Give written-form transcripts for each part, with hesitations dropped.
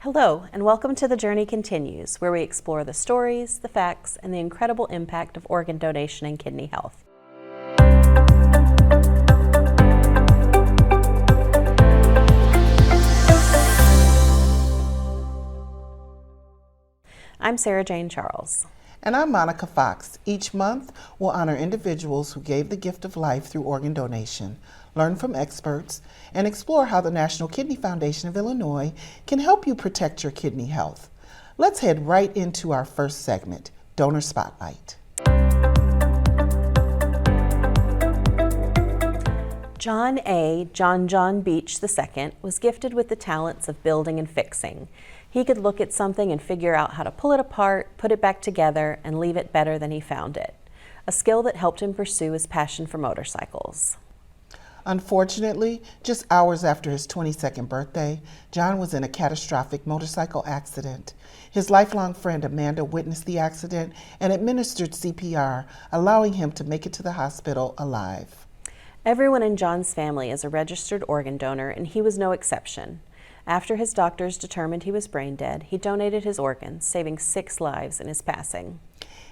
Hello, and welcome to The Journey Continues, where we explore the stories, the facts, and the incredible impact of organ donation and kidney health. I'm Sarah Jane Charles. And I'm Monica Fox. Each month, we'll honor individuals who gave the gift of life through organ donation, learn from experts, and explore how the National Kidney Foundation of Illinois can help you protect your kidney health. Let's head right into our first segment, Donor Spotlight. John Beach II was gifted with the talents of building and fixing. He could look at something and figure out how to pull it apart, put it back together, and leave it better than he found it. A skill that helped him pursue his passion for motorcycles. Unfortunately, just hours after his 22nd birthday, John was in a catastrophic motorcycle accident. His lifelong friend Amanda witnessed the accident and administered CPR, allowing him to make it to the hospital alive. Everyone in John's family is a registered organ donor, and he was no exception. After his doctors determined he was brain dead, he donated his organs, saving 6 lives in his passing.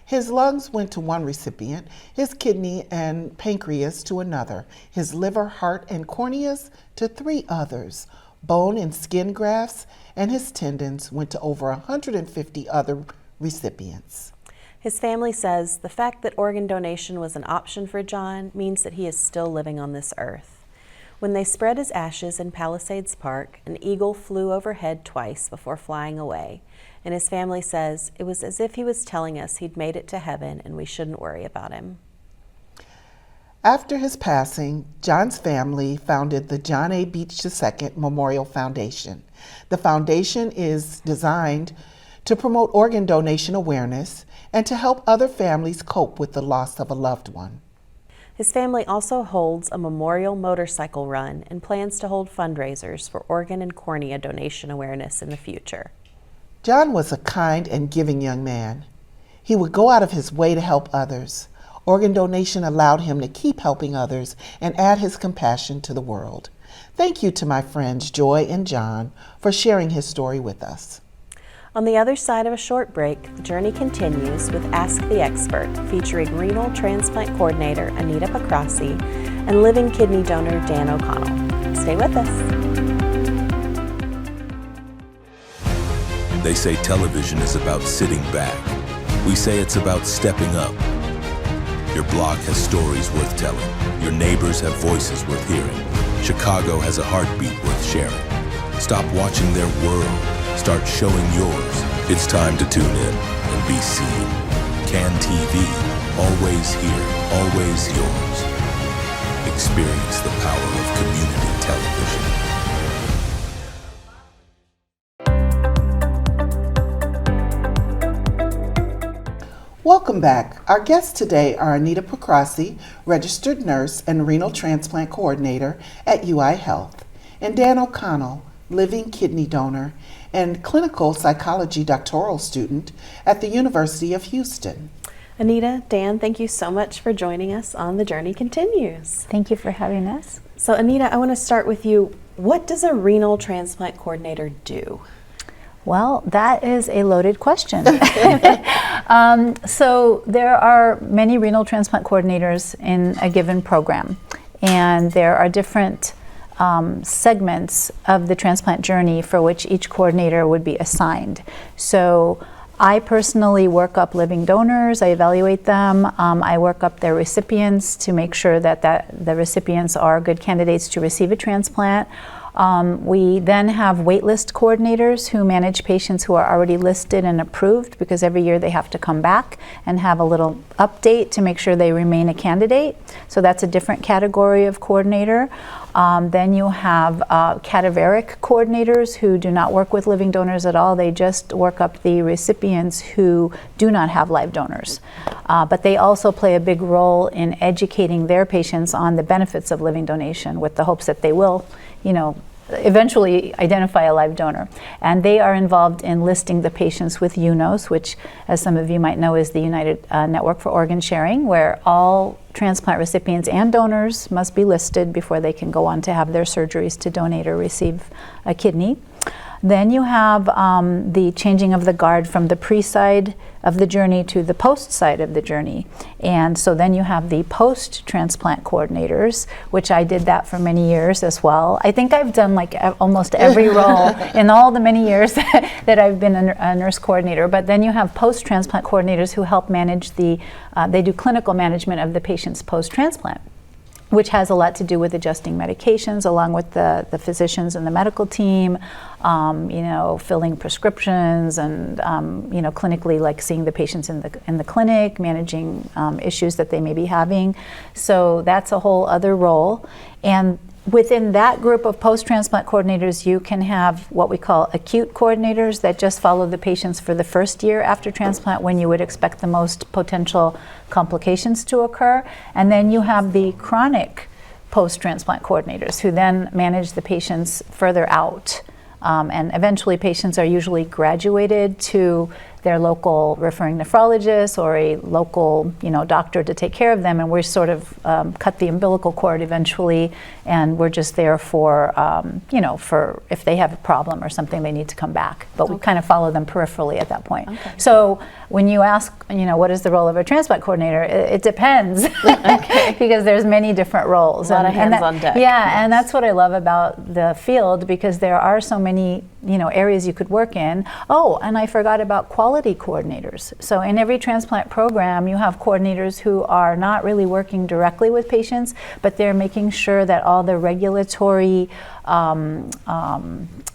His lungs went to one recipient, his kidney and pancreas to another, his liver, heart, and corneas to 3 others. Bone and skin grafts and his tendons went to over 150 other recipients. His family says the fact that organ donation was an option for John means that he is still living on this earth. When they spread his ashes in Palisades Park, an eagle flew overhead twice before flying away, and his family says it was as if he was telling us he'd made it to heaven and we shouldn't worry about him. After his passing, John's family founded the John A. Beach II Memorial Foundation. The foundation is designed to promote organ donation awareness and to help other families cope with the loss of a loved one. His family also holds a memorial motorcycle run and plans to hold fundraisers for organ and cornea donation awareness in the future. John was a kind and giving young man. He would go out of his way to help others. Organ donation allowed him to keep helping others and add his compassion to the world. Thank you to my friends Joy and John for sharing his story with us. On the other side of a short break, the journey continues with Ask the Expert, featuring renal transplant coordinator Anita Pacrassi and living kidney donor Dan O'Connell. Stay with us. They say television is about sitting back. We say it's about stepping up. Your block has stories worth telling. Your neighbors have voices worth hearing. Chicago has a heartbeat worth sharing. Stop watching their world. Start showing yours. It's time to tune in and be seen. CAN TV, always here, always yours. Experience the power of community television. Welcome back. Our guests today are Anita Pacrassi, registered nurse and renal transplant coordinator at UI Health, and Dan O'Connell, living kidney donor and clinical psychology doctoral student at the University of Houston. Anita, Dan, thank you so much for joining us on The Journey Continues. Thank you for having us. So Anita, I want to start with you. What does a renal transplant coordinator do? Well, that is a loaded question. So there are many renal transplant coordinators in a given program, and there are different segments of the transplant journey for which each coordinator would be assigned. So I personally work up living donors, I evaluate them, I work up their recipients to make sure that the recipients are good candidates to receive a transplant. We then have waitlist coordinators who manage patients who are already listed and approved, because every year they have to come back and have a little update to make sure they remain a candidate. So that's a different category of coordinator. Then you have cadaveric coordinators who do not work with living donors at all. They just work up the recipients who do not have live donors. But they also play a big role in educating their patients on the benefits of living donation, with the hopes that they will, eventually identify a live donor. And they are involved in listing the patients with UNOS, which, as some of you might know, is the United Network for Organ Sharing, where all transplant recipients and donors must be listed before they can go on to have their surgeries to donate or receive a kidney. Then you have the changing of the guard from the pre-side of the journey to the post-side of the journey. And so then you have the post-transplant coordinators, which I did that for many years as well. I think I've done like almost every role in all the many years that I've been a nurse coordinator. But then you have post-transplant coordinators who help manage they do clinical management of the patient's post-transplant, which has a lot to do with adjusting medications along with the physicians and the medical team, filling prescriptions and, clinically, like seeing the patients in the clinic, managing issues that they may be having. So that's a whole other role. And within that group of post-transplant coordinators, you can have what we call acute coordinators that just follow the patients for the first year after transplant when you would expect the most potential complications to occur. And then you have the chronic post-transplant coordinators who then manage the patients further out. And eventually patients are usually graduated to their local referring nephrologist or a local, doctor to take care of them, and we're sort of cut the umbilical cord eventually, and we're just there for, for if they have a problem or something, they need to come back. But we kind of follow them peripherally at that point. Okay. So when you ask, what is the role of a transplant coordinator? It depends, because there's many different roles. A lot of hands on deck. Yeah, yes. And that's what I love about the field, because there are so many areas you could work in. Oh, and I forgot about quality coordinators. So in every transplant program, you have coordinators who are not really working directly with patients, but they're making sure that all the regulatory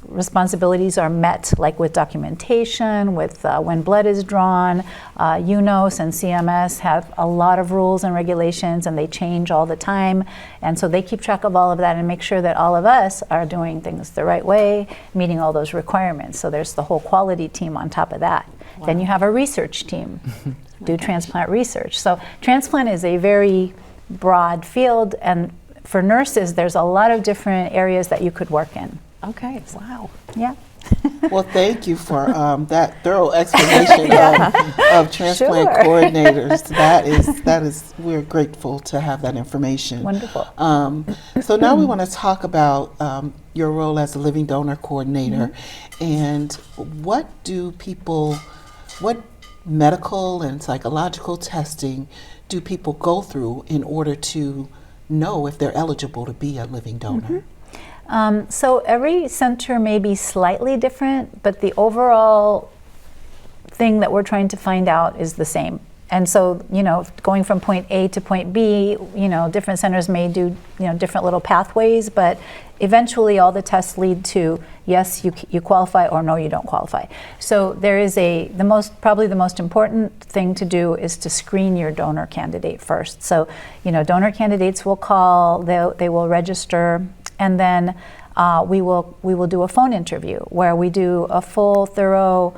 responsibilities are met, like with documentation, with when blood is drawn. UNOS and CMS have a lot of rules and regulations, and they change all the time. And so they keep track of all of that and make sure that all of us are doing things the right way, meeting all those requirements. So there's the whole quality team on top of that. Wow. Then you have a research team, do transplant research. So transplant is a very broad field, and for nurses, there's a lot of different areas that you could work in. Okay, wow. Yeah. Well, thank you for that thorough explanation of transplant coordinators. That is, we're grateful to have that information. Wonderful. So now we want to talk about your role as a living donor coordinator, and what medical and psychological testing do people go through in order to know if they're eligible to be a living donor? So every center may be slightly different, but the overall thing that we're trying to find out is the same. And so, going from point A to point B, different centers may do, different little pathways, but eventually all the tests lead to, yes, you qualify, or no, you don't qualify. So there is probably the most important thing to do is to screen your donor candidate first. So, donor candidates will call, they will register, and then we will do a phone interview where we do a full, thorough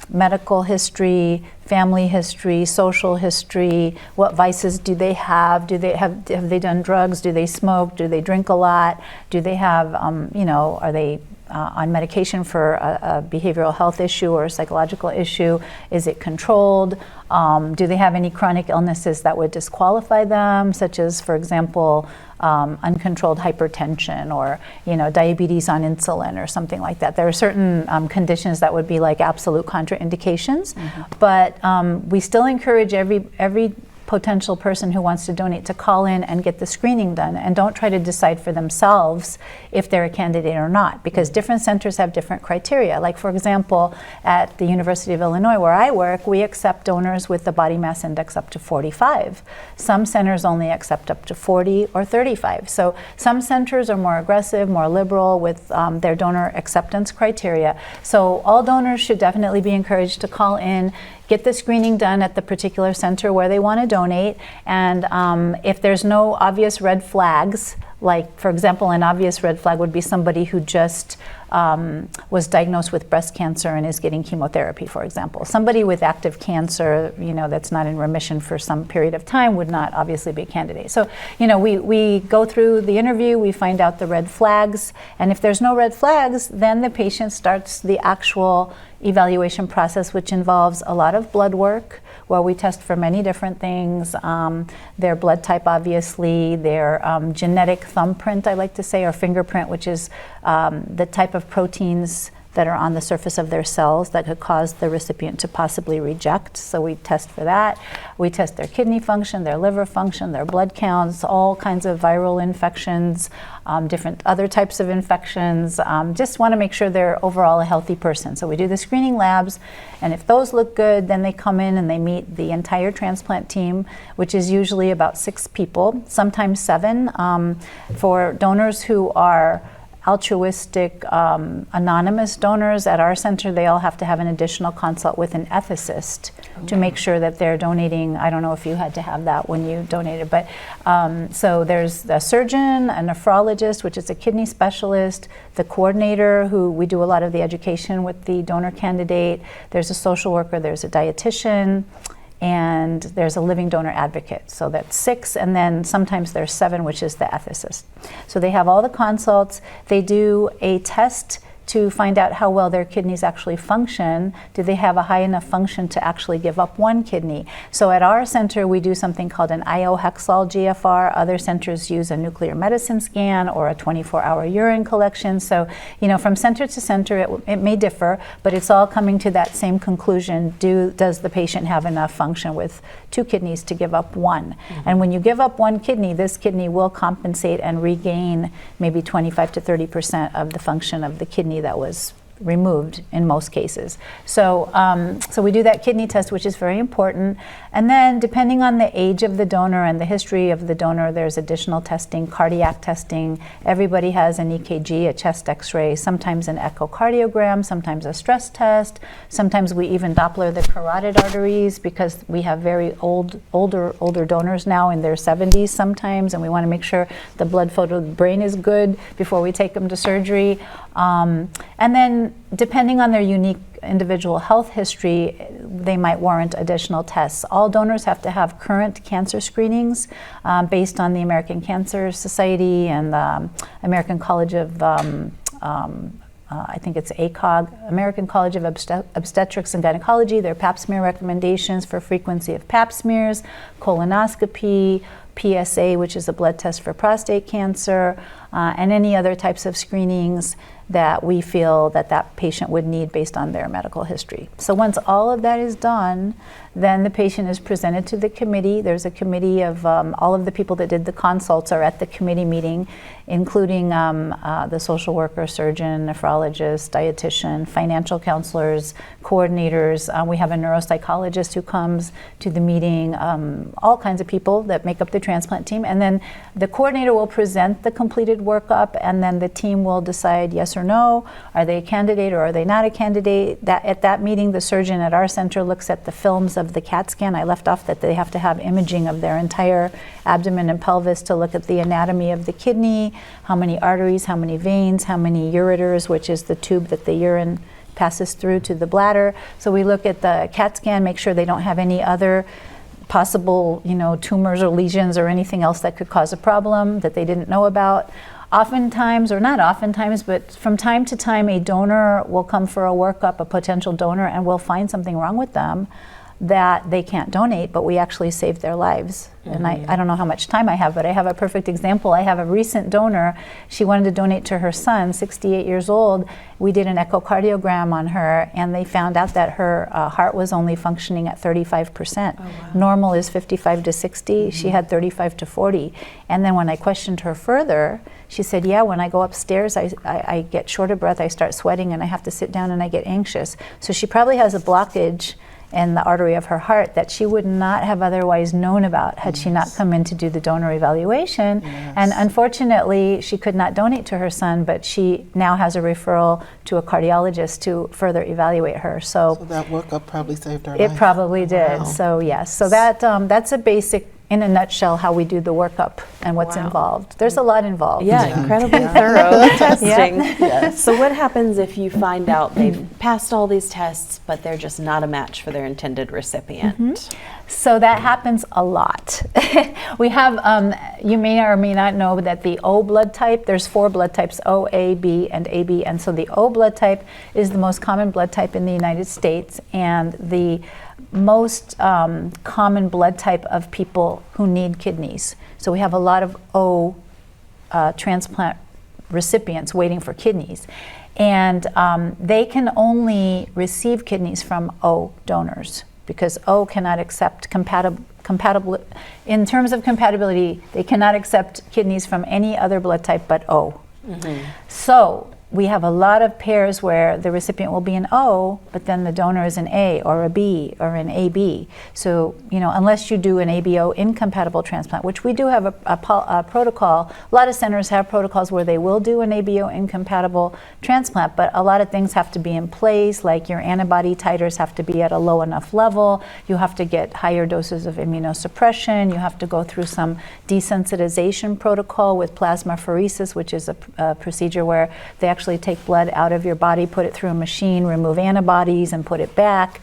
medical history, family history, social history. What vices do they have? Have they done drugs? Do they smoke? Do they drink a lot? Do they have, are they on medication for a behavioral health issue or a psychological issue? Is it controlled? Do they have any chronic illnesses that would disqualify them, such as, for example, uncontrolled hypertension or diabetes on insulin or something like that? There are certain conditions that would be like absolute contraindications, but we still encourage every potential person who wants to donate to call in and get the screening done, and don't try to decide for themselves if they're a candidate or not, because different centers have different criteria. Like, for example, at the University of Illinois where I work, we accept donors with the body mass index up to 45. Some centers only accept up to 40 or 35. So some centers are more aggressive, more liberal with their donor acceptance criteria. So all donors should definitely be encouraged to call in, get the screening done at the particular center where they want to donate, donate, and if there's no obvious red flags, like, for example, an obvious red flag would be somebody who just was diagnosed with breast cancer and is getting chemotherapy, for example. Somebody with active cancer, that's not in remission for some period of time would not obviously be a candidate. So, we go through the interview, we find out the red flags, and if there's no red flags, then the patient starts the actual evaluation process, which involves a lot of blood work, where we test for many different things. Their blood type, obviously, their genetic thumbprint, I like to say, or fingerprint, which is the type of proteins that are on the surface of their cells that could cause the recipient to possibly reject. So we test for that. We test their kidney function, their liver function, their blood counts, all kinds of viral infections, different other types of infections. Just want to make sure they're overall a healthy person. So we do the screening labs, and if those look good, then they come in and they meet the entire transplant team, which is usually about 6 people, sometimes 7. For donors who are altruistic, anonymous donors at our center, they all have to have an additional consult with an ethicist to make sure that they're donating. I don't know if you had to have that when you donated, but so there's a surgeon, a nephrologist, which is a kidney specialist, the coordinator, who we do a lot of the education with the donor candidate, there's a social worker, there's a dietitian, and there's a living donor advocate. So that's 6, and then sometimes there's 7, which is the ethicist. So they have all the consults. They do a test to find out how well their kidneys actually function. Do they have a high enough function to actually give up 1 kidney? So at our center, we do something called an iohexol GFR. Other centers use a nuclear medicine scan or a 24-hour urine collection. So, from center to center, it may differ, but it's all coming to that same conclusion. Does the patient have enough function with 2 kidneys to give up 1? And when you give up 1 kidney, this kidney will compensate and regain maybe 25 to 30% of the function of the kidney that was removed in most cases. So, so we do that kidney test, which is very important. And then depending on the age of the donor and the history of the donor, there's additional testing, cardiac testing. Everybody has an EKG, a chest x-ray, sometimes an echocardiogram, sometimes a stress test. Sometimes we even Doppler the carotid arteries, because we have very older donors now in their 70s sometimes, and we want to make sure the blood flow to the brain is good before we take them to surgery. And then depending on their unique individual health history, they might warrant additional tests. All donors have to have current cancer screenings based on the American Cancer Society and the American College of, I think it's ACOG, American College of Obstetrics and Gynecology, their pap smear recommendations for frequency of pap smears, colonoscopy, PSA, which is a blood test for prostate cancer, and any other types of screenings that we feel that patient would need based on their medical history. So once all of that is done, then the patient is presented to the committee. There's a committee of all of the people that did the consults are at the committee meeting, including the social worker, surgeon, nephrologist, dietitian, financial counselors, coordinators. We have a neuropsychologist who comes to the meeting, all kinds of people that make up the transplant team. And then the coordinator will present the completed workup, and then the team will decide yes or no. Are they a candidate or are they not a candidate? At that meeting, the surgeon at our center looks at the films of the CAT scan. I left off that they have to have imaging of their entire abdomen and pelvis to look at the anatomy of the kidney, how many arteries, how many veins, how many ureters, which is the tube that the urine passes through to the bladder. So we look at the CAT scan, make sure they don't have any other possible, tumors or lesions or anything else that could cause a problem that they didn't know about. Oftentimes, or not oftentimes, but from time to time, a donor will come for a workup, a potential donor, and we'll find something wrong with them that they can't donate, but we actually saved their lives. And I don't know how much time I have, but I have a perfect example. I have a recent donor. She wanted to donate to her son, 68 years old. We did an echocardiogram on her, and they found out that her heart was only functioning at 35%. Oh, wow. Normal is 55 to 60. She had 35 to 40. And then when I questioned her further, she said, yeah, when I go upstairs, I get short of breath, I start sweating, and I have to sit down and I get anxious. So she probably has a blockage in the artery of her heart that she would not have otherwise known about had she not come in to do the donor evaluation. And unfortunately, she could not donate to her son, but she now has a referral to a cardiologist to further evaluate her. So that workup probably saved her life. It probably did. Wow. So yes, so that's a basic, in a nutshell, how we do the workup and what's involved. There's a lot involved. Yeah, incredibly thorough testing. Yeah. So what happens if you find out they've passed all these tests, but they're just not a match for their intended recipient? So that happens a lot. We have, you may or may not know that the O blood type, there's 4 blood types, O, A, B, and AB. And so the O blood type is the most common blood type in the United States, and the most common blood type of people who need kidneys. So we have a lot of O transplant recipients waiting for kidneys. And they can only receive kidneys from O donors, because O cannot accept compatible, in terms of compatibility, they cannot accept kidneys from any other blood type but O. So we have a lot of pairs where the recipient will be an O, but then the donor is an A or a B or an AB. So, unless you do an ABO incompatible transplant, which we do have a protocol, a lot of centers have protocols where they will do an ABO incompatible transplant, but a lot of things have to be in place, like your antibody titers have to be at a low enough level, you have to get higher doses of immunosuppression, you have to go through some desensitization protocol with plasmapheresis, which is a procedure where they actually take blood out of your body, put it through a machine, remove antibodies, and put it back.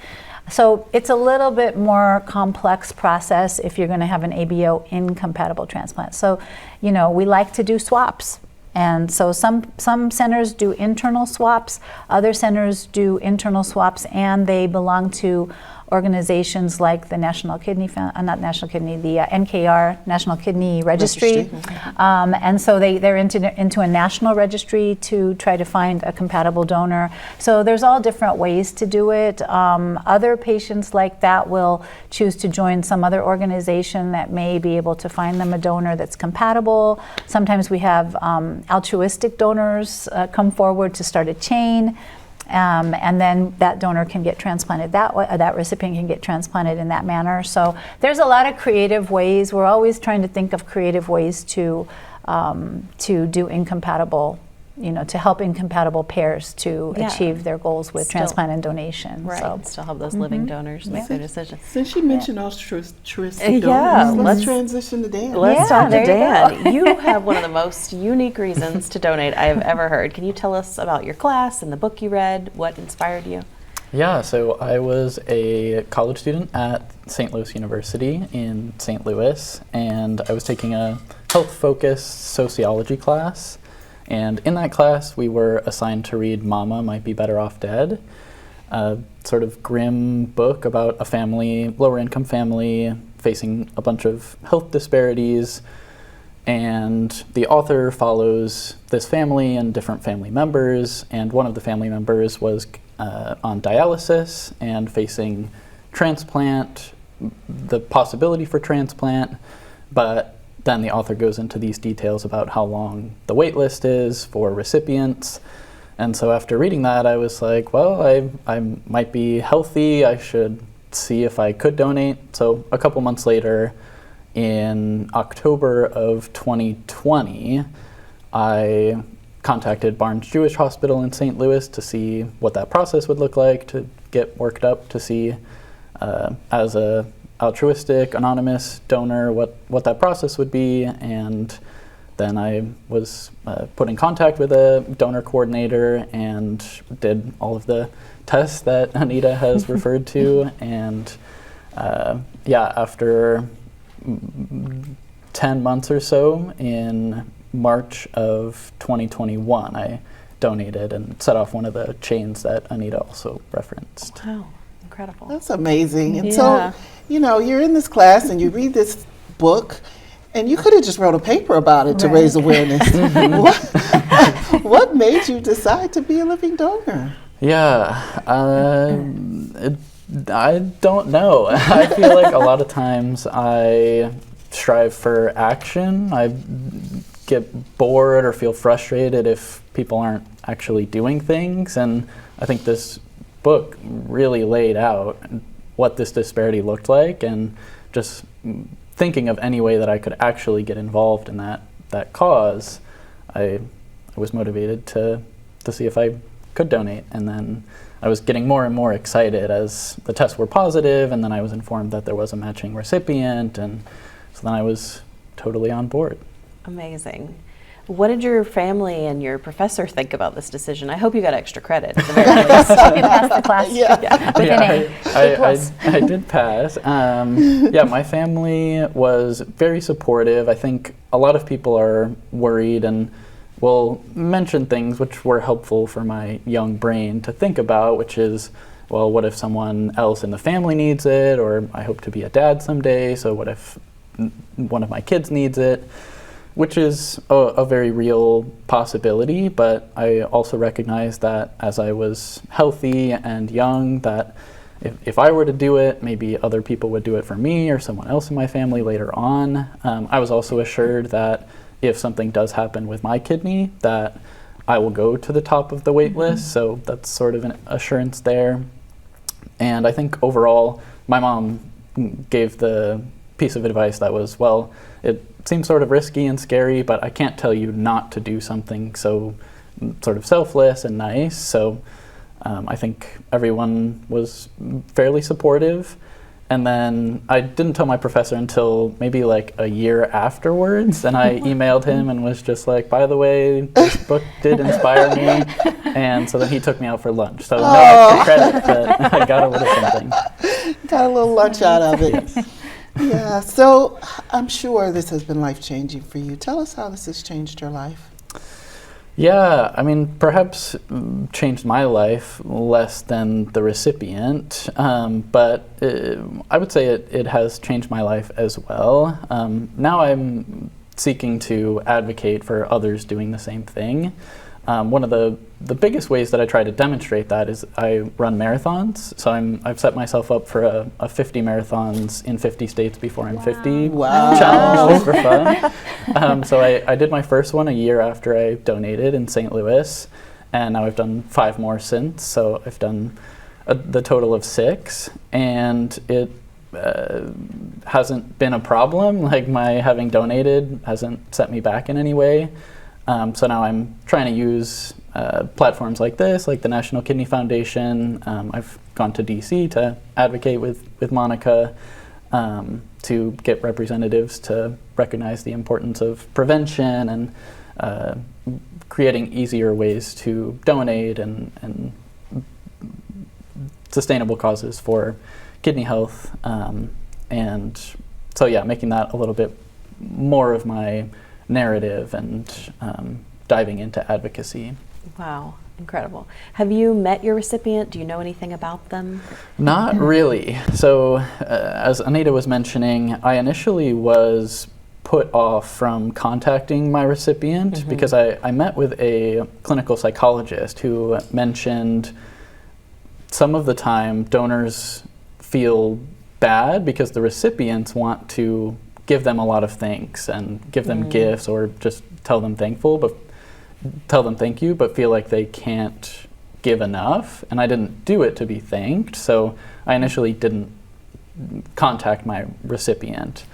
So it's a little bit more complex process if you're going to have an ABO incompatible transplant. So, we like to do swaps. And so some centers do internal swaps, other centers do internal swaps, and they belong to organizations like the National Kidney, not National Kidney, the NKR, National Kidney Registry. And so they're into a national registry to try to find a compatible donor. So there's all different ways to do it. Other patients like that will choose to join some other organization that may be able to find them a donor that's compatible. Sometimes we have altruistic donors come forward to start a chain. And then that donor can get transplanted that way, that recipient can get transplanted in that manner. So there's a lot of creative ways. We're always trying to think of creative ways to do incompatible, to help incompatible pairs to achieve their goals with transplant and donation. Right, So. still have those living donors make their decisions. Since you mentioned altruistic donors, Yeah, let's transition to Dan. Let's talk to there you Dan. You have one of the most unique reasons to donate I have ever heard. Can you tell us about your class and the book you read? What inspired you? Yeah, so I was a college student at St. Louis University in St. Louis, and I was taking a health-focused sociology class. And in that class, we were assigned to read Mama Might Be Better Off Dead, a sort of grim book about a family, lower-income family, facing a bunch of health disparities. And the author follows this family and different family members, and one of the family members was on dialysis and facing transplant, the possibility for transplant, but then the author goes into these details about how long the wait list is for recipients. And so after reading that, I was like, well, I might be healthy. I should see if I could donate. So a couple months later, in October of 2020, I contacted Barnes Jewish Hospital in St. Louis to see what that process would look like, to get worked up to see as a altruistic, anonymous donor, what that process would be. And then I was put in contact with a donor coordinator and did all of the tests that Anita has referred to. And after 10 months or so, in March of 2021, I donated and set off one of the chains that Anita also referenced. Wow, incredible. That's amazing. And so, you're in this class and you read this book, and you could have just wrote a paper about it to raise awareness. What made you decide to be a living donor? Yeah, I don't know. I feel like a lot of times I strive for action. I get bored or feel frustrated if people aren't actually doing things, and I think this book really laid out what this disparity looked like, and just thinking of any way that I could actually get involved in that cause, I was motivated to see if I could donate. And then I was getting more and more excited as the tests were positive, and then I was informed that there was a matching recipient, and so then I was totally on board. Amazing. What did your family and your professor think about this decision? I hope you got extra credit at the very least. You passed the class with an A. I did pass. Yeah, my family was very supportive. I think a lot of people are worried and will mention things which were helpful for my young brain to think about, which is, well, what if someone else in the family needs it? Or I hope to be a dad someday, so what if one of my kids needs it? Which is a very real possibility, but I also recognize that as I was healthy and young, that if I were to do it, maybe other people would do it for me or someone else in my family later on. I was also assured that if something does happen with my kidney, that I will go to the top of the wait list, so that's sort of an assurance there. And I think overall, my mom gave the piece of advice that was, well, it seems sort of risky and scary, but I can't tell you not to do something so sort of selfless and nice. So I think everyone was fairly supportive. And then I didn't tell my professor until maybe like a year afterwards, and I emailed him and was just like, by the way, this book did inspire me. And so then he took me out for lunch. So no extra credit, but I got a little something. Got a little lunch out of it. Yeah, so I'm sure this has been life-changing for you. Tell us how this has changed your life. Yeah, I mean, perhaps changed my life less than the recipient, but I would say it has changed my life as well. Now I'm seeking to advocate for others doing the same thing. One of the biggest ways that I try to demonstrate that is I run marathons. So I've set myself up for a 50 marathons in 50 states before I'm 50 challenge for fun. So I did my first one a year after I donated in St. Louis, and now I've done 5 more since. So I've done the total of 6, and it hasn't been a problem. Like, my having donated hasn't set me back in any way. So now I'm trying to use platforms like this, like the National Kidney Foundation. I've gone to DC to advocate with Monica to get representatives to recognize the importance of prevention and creating easier ways to donate and sustainable causes for kidney health. And so, yeah, making that a little bit more of my narrative and diving into advocacy. Wow, incredible. Have you met your recipient? Do you know anything about them? Not really. So as Anita was mentioning, I initially was put off from contacting my recipient because I met with a clinical psychologist who mentioned some of the time donors feel bad because the recipients want to give them a lot of thanks and give them gifts or just tell them thank you, but feel like they can't give enough. And I didn't do it to be thanked, so I initially didn't contact my recipient.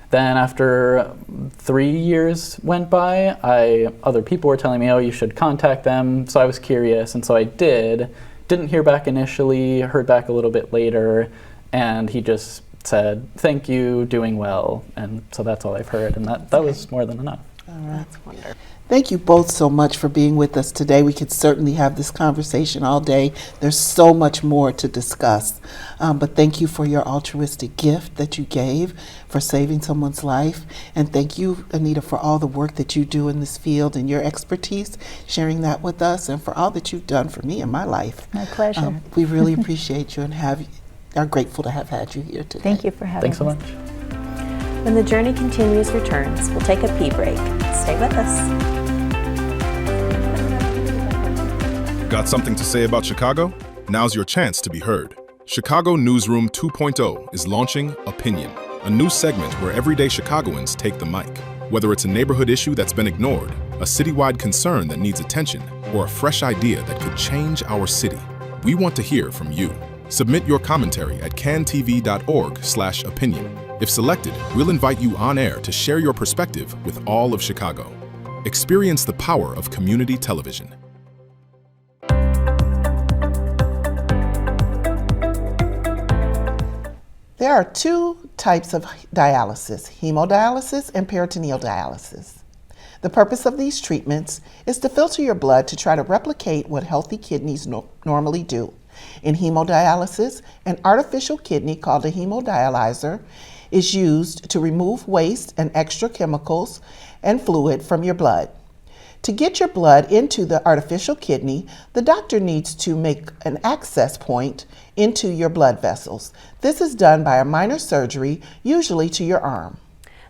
Then after 3 years went by, other people were telling me, oh, you should contact them. So I was curious, and so I did. Didn't hear back initially, heard back a little bit later, and he just said, thank you, doing well. And so that's all I've heard, and that was more than enough. All right. That's wonderful. Thank you both so much for being with us today. We could certainly have this conversation all day. There's so much more to discuss. But thank you for your altruistic gift that you gave for saving someone's life. And thank you, Anita, for all the work that you do in this field and your expertise, sharing that with us, and for all that you've done for me in my life. My pleasure. We really appreciate you and are grateful to have had you here today. Thank you for having Thanks so us. much. When the Journey Continues returns, we'll take a pee break. Stay with us. Got something to say about Chicago? Now's your chance to be heard. Chicago Newsroom 2.0 is launching Opinion, a new segment where everyday Chicagoans take the mic. Whether it's a neighborhood issue that's been ignored, a citywide concern that needs attention, or a fresh idea that could change our city, we want to hear from you. Submit your commentary at cantv.org/opinion. If selected, we'll invite you on air to share your perspective with all of Chicago. Experience the power of community television. There are two types of dialysis, hemodialysis and peritoneal dialysis. The purpose of these treatments is to filter your blood to try to replicate what healthy kidneys normally do. In hemodialysis, an artificial kidney called a hemodialyzer is used to remove waste and extra chemicals and fluid from your blood. To get your blood into the artificial kidney, the doctor needs to make an access point into your blood vessels. This is done by a minor surgery, usually to your arm.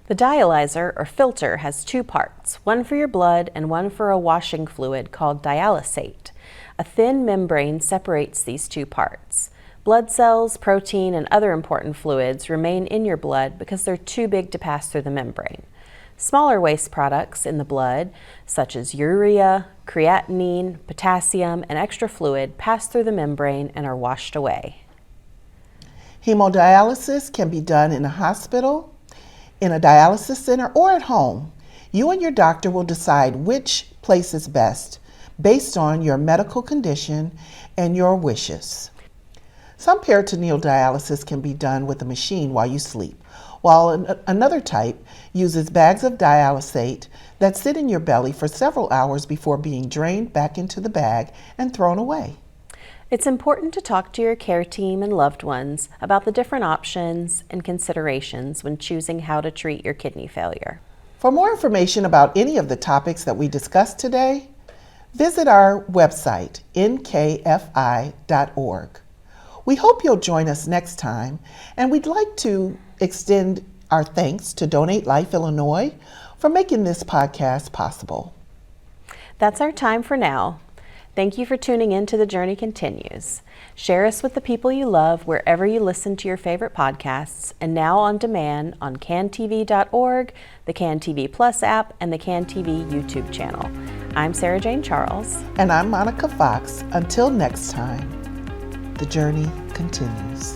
The dialyzer or filter has two parts, one for your blood and one for a washing fluid called dialysate. A thin membrane separates these two parts. Blood cells, protein, and other important fluids remain in your blood because they're too big to pass through the membrane. Smaller waste products in the blood, such as urea, creatinine, potassium, and extra fluid, pass through the membrane and are washed away. Hemodialysis can be done in a hospital, in a dialysis center, or at home. You and your doctor will decide which place is best based on your medical condition and your wishes. Some peritoneal dialysis can be done with a machine while you sleep, while another type uses bags of dialysate that sit in your belly for several hours before being drained back into the bag and thrown away. It's important to talk to your care team and loved ones about the different options and considerations when choosing how to treat your kidney failure. For more information about any of the topics that we discussed today, visit our website, nkfi.org. We hope you'll join us next time, and we'd like to extend our thanks to Donate Life Illinois for making this podcast possible. That's our time for now. Thank you for tuning in to The Journey Continues. Share us with the people you love wherever you listen to your favorite podcasts, and now on demand on cantv.org, the CanTV Plus app, and the CanTV YouTube channel. I'm Sarah Jane Charles. And I'm Monica Fox. Until next time, the journey continues.